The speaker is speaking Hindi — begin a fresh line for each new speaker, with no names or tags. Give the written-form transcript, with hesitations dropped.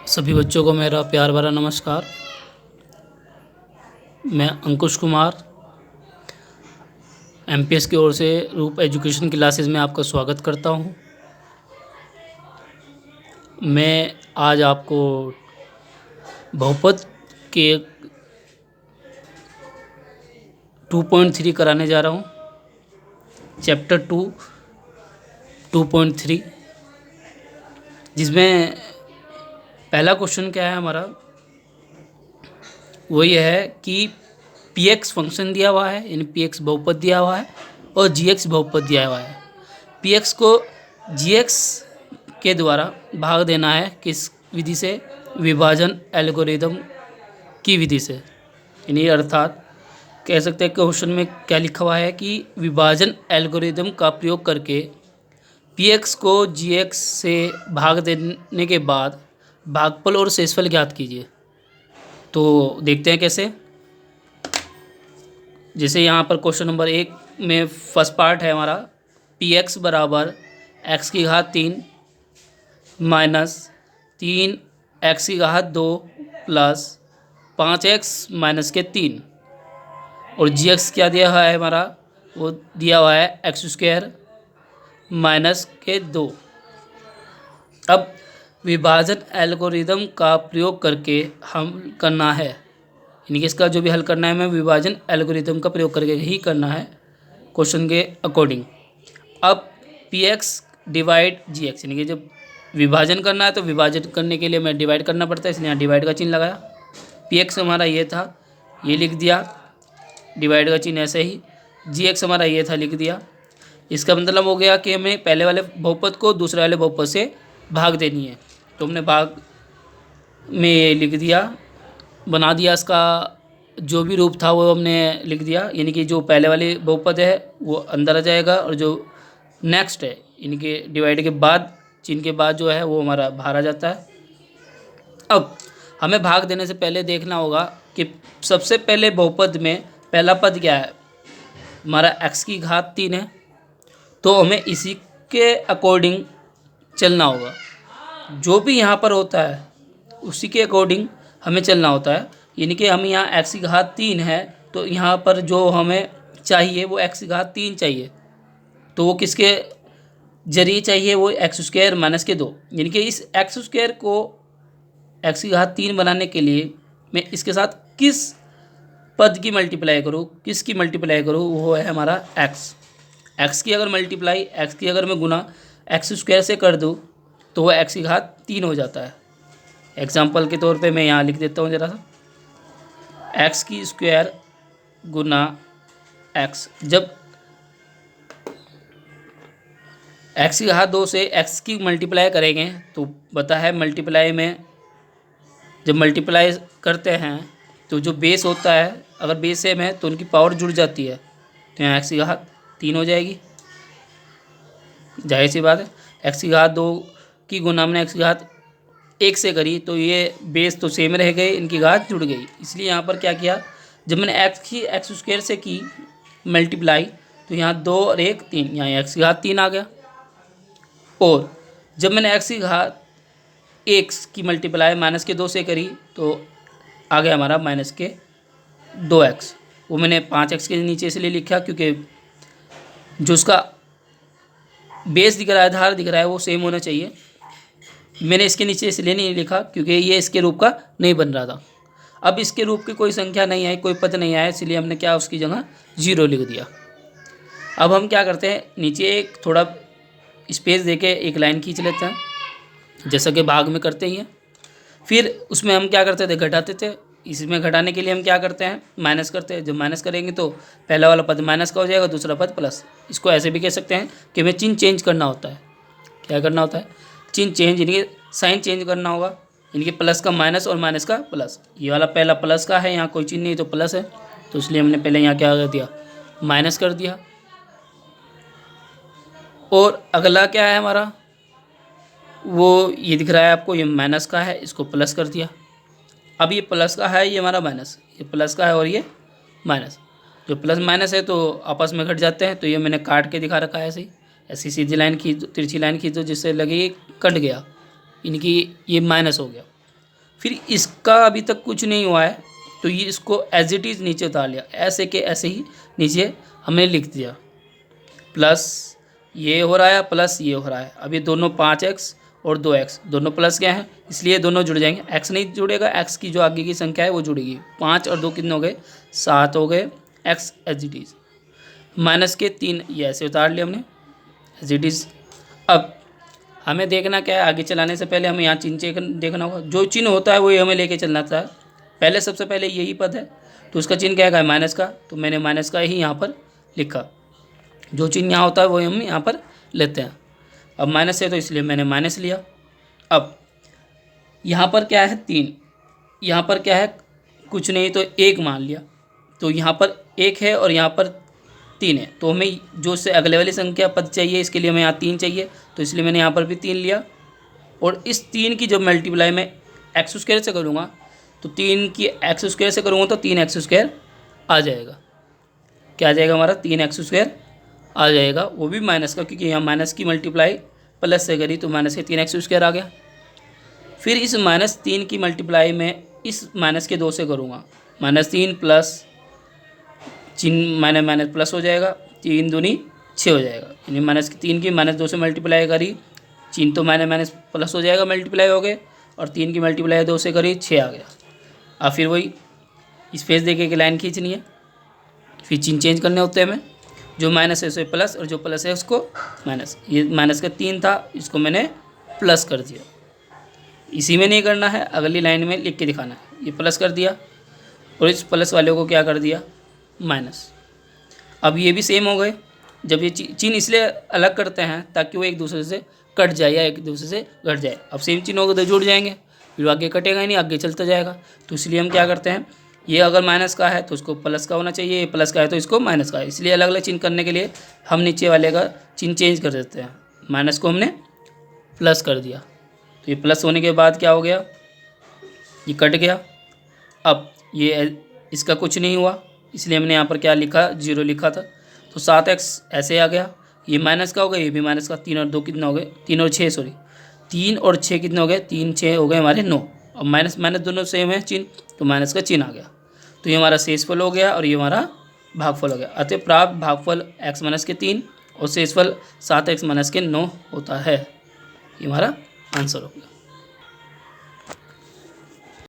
सभी बच्चों को मेरा प्यार भरा नमस्कार। मैं अंकुश कुमार एमपीएस की ओर से रूप एजुकेशन क्लासेस में आपका स्वागत करता हूं। मैं आज आपको बहुपद के 2.3 कराने जा रहा हूं, चैप्टर 2.3, जिसमें पहला क्वेश्चन क्या है हमारा, वो ये है कि px फंक्शन दिया हुआ है, यानी px बहुपद दिया हुआ है और gx बहुपद दिया हुआ है। px को gx के द्वारा भाग देना है किस विधि से? विभाजन एल्गोरिदम की विधि से। यानी अर्थात कह सकते हैं क्वेश्चन में क्या लिखा हुआ है कि विभाजन एल्गोरिदम का प्रयोग करके px को gx से भाग देने के बाद भागफल और शेषफल ज्ञात कीजिए। तो देखते हैं कैसे। जैसे यहाँ पर क्वेश्चन नंबर 1 में फर्स्ट पार्ट है हमारा, px बराबर x की घात 3 माइनस 3 x की घात 2 प्लस 5x माइनस के 3, और gx क्या दिया हुआ है हमारा, वो दिया हुआ है x² माइनस के 2। अब विभाजन एल्गोरिदम का प्रयोग करके हम करना है, यानी कि इसका जो भी हल करना है हमें विभाजन एल्गोरिदम का प्रयोग करके ही करना है क्वेश्चन के अकॉर्डिंग। अब px डिवाइड gx, यानी कि जब विभाजन करना है तो विभाजन करने के लिए हमें डिवाइड करना पड़ता है, इसलिए यहाँ डिवाइड का चिन्ह लगाया। px हमारा ये था, ये लिख दिया, डिवाइड का चिन्ह ऐसे ही। gx हमारा ये था, लिख दिया। इसका मतलब हो गया कि हमें पहले वाले बहुपद को दूसरे वाले बहुपद से भाग देनी है, तो हमने भाग में लिख दिया, बना दिया। इसका जो भी रूप था वो हमने लिख दिया, यानी कि जो पहले वाले बहुपद है वो अंदर आ जाएगा और जो नेक्स्ट है, यानी कि डिवाइड के बाद चिन्ह के बाद जो है वो हमारा बाहर आ जाता है। अब हमें भाग देने से पहले देखना होगा कि सबसे पहले बहुपद में पहला पद क्या है, हमारा x की घात 3 है, तो हमें इसी के अकॉर्डिंग चलना होगा। जो भी यहाँ पर होता है उसी के अकॉर्डिंग हमें चलना होता है, यानी कि हम यहाँ x की घात 3 है तो यहाँ पर जो हमें चाहिए वो x की घात 3 चाहिए, तो वो किसके जरिए चाहिए, वो x² माइनस के 2। यानी कि इस x² को x की घात 3 बनाने के लिए मैं इसके साथ किस पद की मल्टीप्लाई करूँ, किसकी मल्टीप्लाई करूँ, वो है हमारा x की अगर मल्टीप्लाई, x की अगर मैं गुना x² से कर दूँ तो वह x की घात 3 हो जाता है। एग्जाम्पल के तौर पे मैं यहाँ लिख देता हूँ ज़रा सा, x² गुना x। जब x की घात 2 से x की मल्टीप्लाई करेंगे तो पता है मल्टीप्लाई में जब मल्टीप्लाई करते हैं तो जो बेस होता है, अगर बेस सेम है तो उनकी पावर जुड़ जाती है, तो यहाँ x की घात 3 हो जाएगी। जाहिर सी बात है, x की घात 2 की गुना हमने x की घात 1 से करी तो ये बेस तो सेम रह गए, इनकी घात जुड़ गई। इसलिए यहाँ पर क्या किया, जब मैंने x² से की मल्टीप्लाई तो यहाँ 2 और 1 3, यहाँ x की घात 3 आ गया। और जब मैंने x की घात 1 की मल्टीप्लाई माइनस के 2 से करी तो आ गया हमारा माइनस के 2x। वो मैंने 5x के नीचे इसलिए लिखा क्योंकि जो उसका बेस दिख रहा है, आधार दिख रहा है, वो सेम होना चाहिए। मैंने इसके नीचे इसलिए नहीं लिखा क्योंकि ये इसके रूप का नहीं बन रहा था। अब इसके रूप की कोई संख्या नहीं आई, कोई पद नहीं आया, इसलिए हमने क्या उसकी जगह 0 लिख दिया। अब हम क्या करते हैं, नीचे एक थोड़ा स्पेस देके एक लाइन खींच लेते हैं, जैसा कि भाग में करते ही हैं। फिर उसमें हम क्या करते थे, घटाते थे। इसमें घटाने के लिए हम क्या करते हैं, माइनस करते हैं। जब माइनस करेंगे तो पहला वाला पद माइनस का हो जाएगा, दूसरा पद प्लस। इसको ऐसे भी कह सकते हैं कि हमें चिन्ह चेंज करना होता है। क्या करना होता है, चिन्ह चेंज, यानी कि साइन चेंज करना होगा, यानी कि प्लस का माइनस और माइनस का प्लस। ये वाला पहला प्लस का है, यहाँ कोई चिन्ह नहीं तो प्लस है, तो इसलिए हमने पहले यहाँ क्या कर दिया, माइनस कर दिया। और अगला क्या है हमारा, वो ये दिख रहा है आपको, ये माइनस का है, इसको प्लस कर दिया। अब ये प्लस का है, ये हमारा माइनस, ये प्लस का है और ये माइनस। जो प्लस माइनस है तो आपस में घट जाते हैं, तो ये मैंने काट के दिखा रखा है ऐसे ही। ऐसी सीधी लाइन खींच दो, तिरछी लाइन खींच दो, जिससे लगे ये कट गया, यानी कि ये माइनस हो गया। फिर इसका अभी तक कुछ नहीं हुआ है, तो ये इसको एज इट इज़ नीचे उतार लिया, ऐसे के ऐसे ही नीचे हमने लिख दिया। प्लस ये हो रहा है प्लस ये हो रहा है। अब ये दोनों 5x और 2x दोनों प्लस क्या हैं, इसलिए दोनों जुड़ जाएंगे। x नहीं जुड़ेगा, x की जो आगे की संख्या है वो जुड़ेगी। 5 और 2 कितने हो गए, 7 हो गए। x as it is minus के 3 ये ऐसे उतार लिया हमने एज इट इज़। अब हमें देखना क्या है, आगे चलाने से पहले हमें यहाँ चिन्ह चेक देखना होगा। जो चिन्ह होता है वही हमें लेके चलना था। पहले सबसे पहले यही पद है तो उसका चिन्ह क्या है, माइनस का, तो मैंने माइनस का ही यहाँ पर लिखा। जो चिन्ह यहाँ होता है वही हम यहाँ पर लेते हैं। अब माइनस है तो इसलिए मैंने माइनस लिया। अब यहाँ पर क्या है 3, यहाँ पर क्या है कुछ नहीं तो 1 मान लिया, तो यहाँ पर 1 है और यहाँ पर 3 है, तो हमें जो से अगले वाली संख्या पद चाहिए इसके लिए हमें यहाँ 3 चाहिए, तो इसलिए मैंने यहाँ पर भी 3 लिया। और इस 3 की जब मल्टीप्लाई मैं एक्स स्क्वायर से करूँगा तो 3 की एक्स स्क्वायर से करूँगा तो 3x स्क्वायर आ जाएगा। क्या आ जाएगा हमारा, 3x स्क्वायर आ जाएगा, वो भी माइनस का, क्योंकि यहाँ माइनस की मल्टीप्लाई प्लस से करी तो माइनस के 3x स्क्वायर आ गया। फिर इस -3 की मल्टीप्लाई में इस माइनस के 2 से करूँगा, -3 प्लस चिन्ह माइनस माइनस प्लस हो जाएगा, 3 दूनी 6 हो जाएगा। यानी -3 की -2 से मल्टीप्लाई करी, चिन्ह तो माइनस माइनस प्लस हो जाएगा, मल्टीप्लाई हो गए, और 3 की मल्टीप्लाई 2 से करी 6 आ गया। अब फिर वही स्पेस देके के लाइन खींचनी है, फिर चिन्ह चेंज करने होते हैं हमें। जो माइनस है उसे प्लस और जो प्लस है उसको माइनस। ये माइनस का 3 था, इसको मैंने प्लस कर दिया। इसी में नहीं करना है, अगली लाइन में लिख के दिखाना है। ये प्लस कर दिया और इस प्लस वाले को क्या कर दिया, माइनस। अब ये भी सेम हो गए। जब ये चिन्ह इसलिए अलग करते हैं ताकि वो एक दूसरे से कट जाए या एक दूसरे से घट जाए। अब सेम चिन्ह होगा तो जुड़ जाएंगे, फिर आगे कटेगा ही नहीं, आगे चलता जाएगा। तो इसलिए हम क्या करते हैं, ये अगर माइनस का है तो उसको प्लस का होना चाहिए, ये प्लस का है तो इसको माइनस का है। इसलिए अलग अलग चिन्ह करने के लिए हम नीचे वाले का चिन्ह चेंज कर देते हैं। माइनस को हमने प्लस कर दिया, तो ये प्लस होने के बाद क्या हो गया, ये कट गया। अब ये इसका कुछ नहीं हुआ, इसलिए हमने यहाँ पर क्या लिखा, 0 लिखा था, तो 7x ऐसे आ गया। ये माइनस का हो गया, ये भी माइनस का। 3 और 2 कितना हो गए, 3 और 6 सॉरी 3 और 6 कितने हो गए, 3 6 हो गए हमारे 9। अब माइनस माइनस दोनों सेम है चिन्ह, तो माइनस का चिन्ह आ गया। तो ये हमारा शेषफल हो गया और ये हमारा भागफल हो गया। अतः प्राप्त भागफल x माइनस के 3 और शेषफल 7x माइनस के 9 होता है। ये हमारा आंसर हो गया।